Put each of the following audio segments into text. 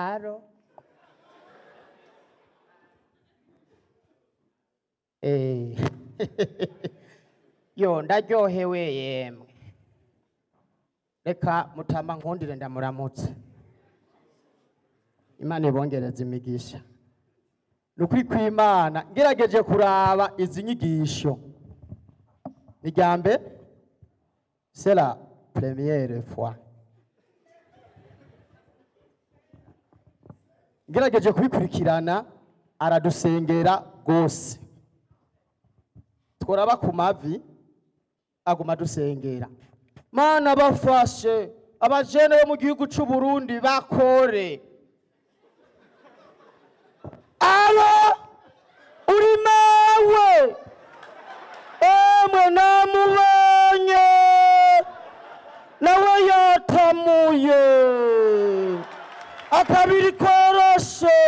aro yo ndaryohewe yemwe reka mutama nkundire ndamuramutse Imana ibongereza imigisha nukuri kw'Imana ngerageje kuraba izi nyigisho ni ryambe c'est la première fois ngerageje kubikurikirana aradusengera gose tworaba ku mavi aguma dusengera Mana bafashe abajene bo mu gihugu c'u Burundi bakore aba uri mawe emwe namubonye nawe yatamuye akabiri koroshe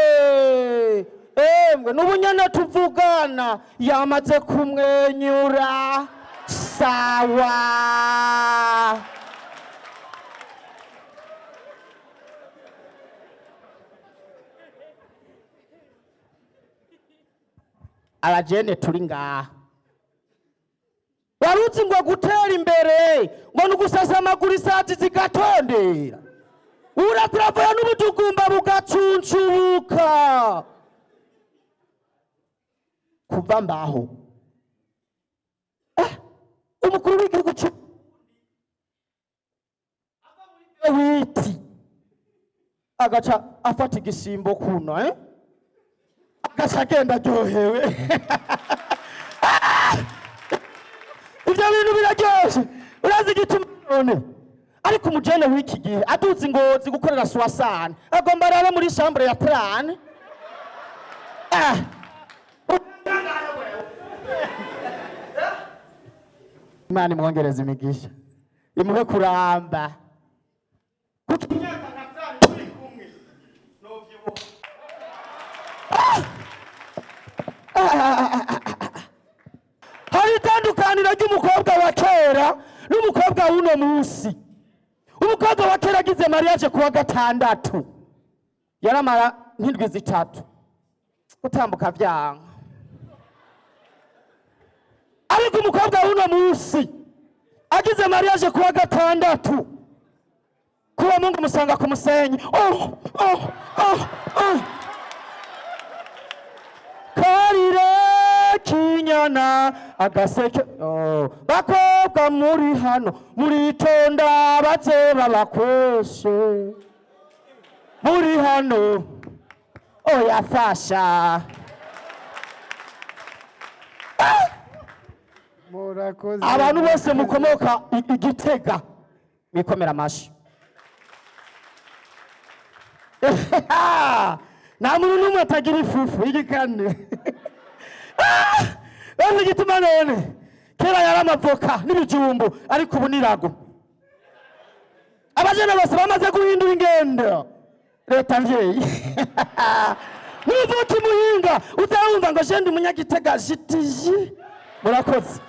emwe n'ubunyana tuvugana yamaze kumwenyura sawa abajene turi ngaha waruzi ngo gutera imbere ngo nugusasamagura isati zigatondera urakuravura n'ubutugumba bugacuncubuka kuva mbaho umukuru w'igihugu witi agaca afata igisimbo kuno agaca agenda aryohewe ibyo bintu biraryoshe urazi igituma none ariko umujene w'iki gihe aduze ingozi gukorera suwasane agomba arabe muri chambre ya plane Imana imwongereza imigisha imuhe kuramba kuko imyaka nkavyari turi kumwe novyibuka hari itandukaniro ry'umukobwa wa kera n'umukobwa w'uno munsi umukobwa wa kera agize mariage kuwa gatandatu yaramara nk'indwi zitatu gutambuka vyanga ariko umukobwa w'uno munsi agize mariage kuwa gatandatu kuwa Mungu musanga ku musenyi karire kinyana agaseke bakobwa muri hano muritonda baze babakweshe muri hano yafasha abantu bose mukomoka Igitega mikomera amashi nta muntu n'umwe atagira ifufu igikane bose igituma none kera yari amavoka n'ibijumbu ariko ubu nirago abajene bose bamaze guhindura ingendo leta mvyeyi nuvuga umuhinga uzawumva ngo je ndi umunyagitega jitiji murakoze